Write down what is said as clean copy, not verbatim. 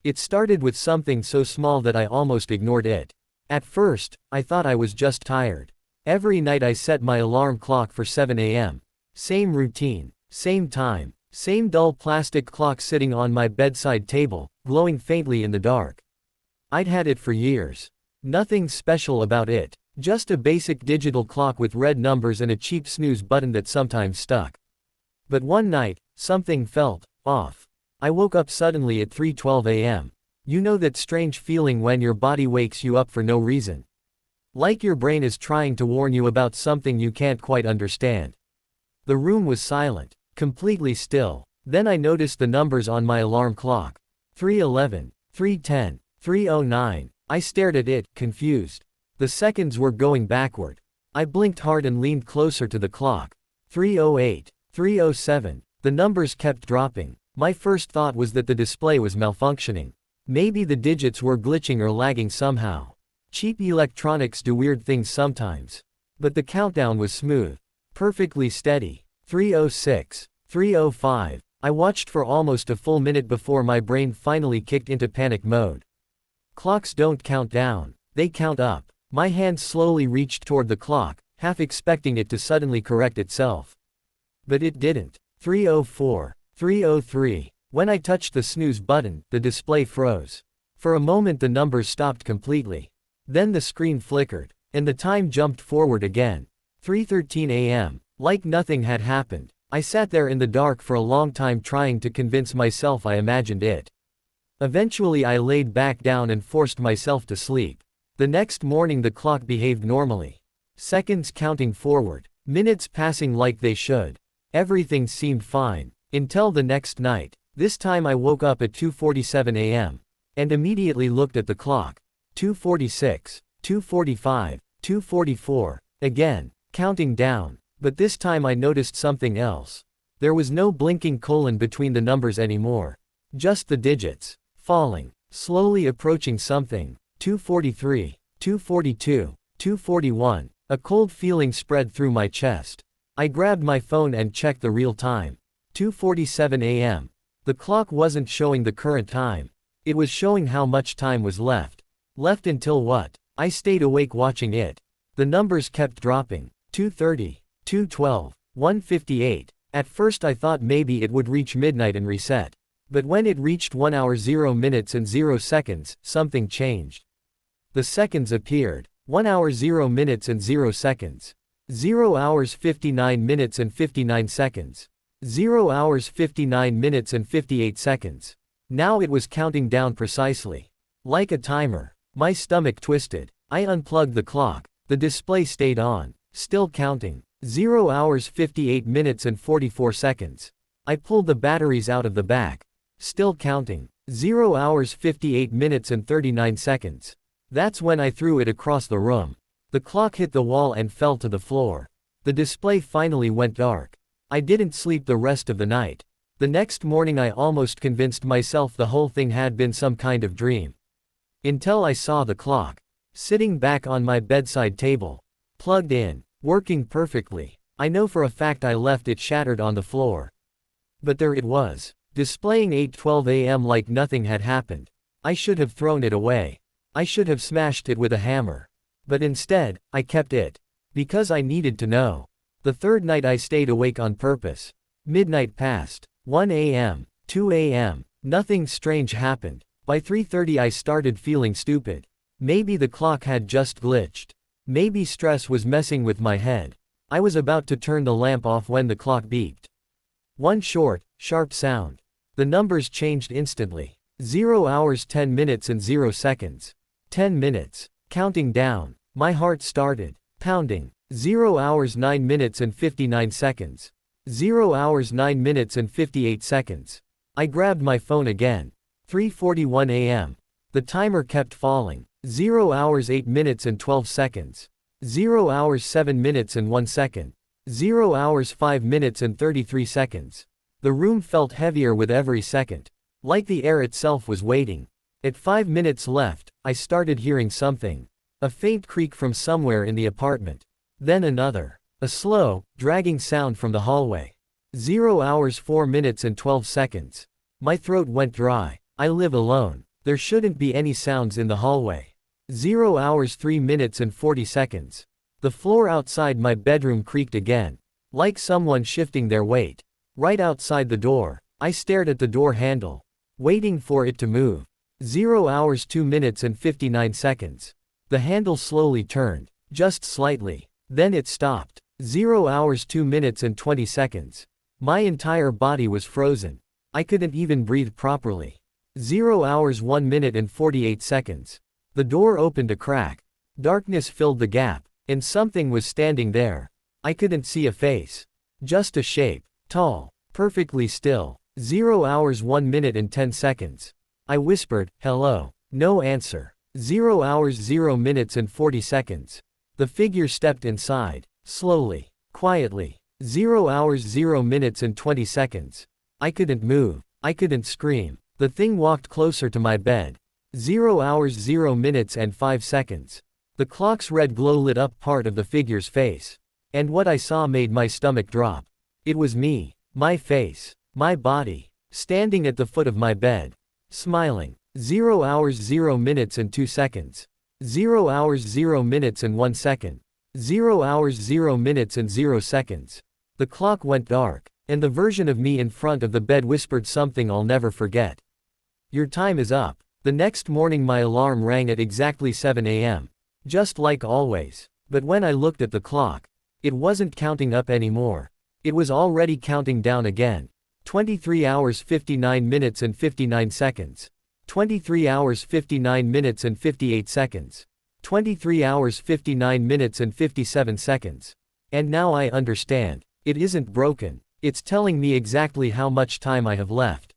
It started with something so small that I almost ignored it. At first, I thought I was just tired. Every night I set my alarm clock for 7 a.m. Same routine, same time, same dull plastic clock sitting on my bedside table, glowing faintly in the dark. I'd had it for years. Nothing special about it, just a basic digital clock with red numbers and a cheap snooze button that sometimes stuck. But one night, something felt off. I woke up suddenly at 3:12 a.m. You know that strange feeling when your body wakes you up for no reason. Like your brain is trying to warn you about something you can't quite understand. The room was silent, completely still. Then I noticed the numbers on my alarm clock. 3:11, 3:10, 3:09. I stared at it, confused. The seconds were going backward. I blinked hard and leaned closer to the clock. 3:08, 3:07. The numbers kept dropping. My first thought was that the display was malfunctioning. Maybe the digits were glitching or lagging somehow. Cheap electronics do weird things sometimes. But the countdown was smooth. Perfectly steady. 3:06, 3:05. I watched for almost a full minute before my brain finally kicked into panic mode. Clocks don't count down, they count up. My hand slowly reached toward the clock, half expecting it to suddenly correct itself. But it didn't. 3:04, 3:03. When I touched the snooze button, the display froze. For a moment the numbers stopped completely. Then the screen flickered, and the time jumped forward again. 3:13 a.m. Like nothing had happened. I sat there in the dark for a long time trying to convince myself I imagined it. Eventually I laid back down and forced myself to sleep. The next morning the clock behaved normally. Seconds counting forward, minutes passing like they should. Everything seemed fine. Until the next night. This time I woke up at 2:47 a.m. and immediately looked at the clock. 2:46, 2:45, 2:44. Again, counting down. But this time I noticed something else. There was no blinking colon between the numbers anymore. Just the digits. Falling. Slowly approaching something. 2:43, 2:42, 2:41. A cold feeling spread through my chest. I grabbed my phone and checked the real time. 2:47 a.m. The clock wasn't showing the current time. It was showing how much time was left. Left until what? I stayed awake watching it. The numbers kept dropping. 2:30, 2:12, 1:58. At first I thought maybe it would reach midnight and reset. But when it reached 1 hour 0 minutes and 0 seconds, something changed. The seconds appeared. 1 hour 0 minutes and 0 seconds. 0 hours 59 minutes and 59 seconds. 0 hours 59 minutes and 58 seconds. Now it was counting down precisely. Like a timer. My stomach twisted. I unplugged the clock. The display stayed on. Still counting. 0 hours 58 minutes and 44 seconds. I pulled the batteries out of the back. Still counting. 0 hours 58 minutes and 39 seconds. That's when I threw it across the room. The clock hit the wall and fell to the floor. The display finally went dark. I didn't sleep the rest of the night. The next morning I almost convinced myself the whole thing had been some kind of dream. Until I saw the clock. Sitting back on my bedside table. Plugged in. Working perfectly. I know for a fact I left it shattered on the floor. But there it was. Displaying 8:12 a.m. like nothing had happened. I should have thrown it away. I should have smashed it with a hammer. But instead, I kept it. Because I needed to know. The third night I stayed awake on purpose. Midnight passed. 1 a.m., 2 a.m. Nothing strange happened. By 3:30 I started feeling stupid. Maybe the clock had just glitched. Maybe stress was messing with my head. I was about to turn the lamp off when the clock beeped. One short, sharp sound. The numbers changed instantly. 0 hours 10 minutes and 0 seconds. 10 minutes. Counting down. My heart started pounding. 0 hours 9 minutes and 59 seconds. 0 hours 9 minutes and 58 seconds. I grabbed my phone again. 3:41 a.m. The timer kept falling. 0 hours 8 minutes and 12 seconds. 0 hours 7 minutes and 1 second. 0 hours 5 minutes and 33 seconds. The room felt heavier with every second. Like the air itself was waiting. At 5 minutes left, I started hearing something. A faint creak from somewhere in the apartment. Then another. A slow, dragging sound from the hallway. 0 hours 4 minutes and 12 seconds. My throat went dry. I live alone. There shouldn't be any sounds in the hallway. 0 hours 3 minutes and 40 seconds. The floor outside my bedroom creaked again. Like someone shifting their weight. Right outside the door, I stared at the door handle, waiting for it to move. 0 hours 2 minutes and 59 seconds. The handle slowly turned, just slightly. Then it stopped. 0 hours 2 minutes and 20 seconds. My entire body was frozen. I couldn't even breathe properly. 0 hours 1 minute and 48 seconds. The door opened a crack. Darkness filled the gap, and something was standing there. I couldn't see a face. Just a shape. Tall. Perfectly still. 0 hours 1 minute and 10 seconds. I whispered, "Hello." No answer. 0 hours 0 minutes and 40 seconds. The figure stepped inside. Slowly. Quietly. 0 hours 0 minutes and 20 seconds. I couldn't move. I couldn't scream. The thing walked closer to my bed. 0 hours 0 minutes and 5 seconds. The clock's red glow lit up part of the figure's face. And what I saw made my stomach drop. It was me. My face. My body. Standing at the foot of my bed. Smiling. 0 hours 0 minutes and 2 seconds. 0 hours 0 minutes and 1 second. 0 hours 0 minutes and 0 seconds. The clock went dark, and the version of me in front of the bed whispered something I'll never forget. "Your time is up." The next morning my alarm rang at exactly 7 a.m. Just like always. But when I looked at the clock, it wasn't counting up anymore. It was already counting down again. 23 hours 59 minutes and 59 seconds. 23 hours 59 minutes and 58 seconds. 23 hours 59 minutes and 57 seconds. And now I understand. It isn't broken. It's telling me exactly how much time I have left.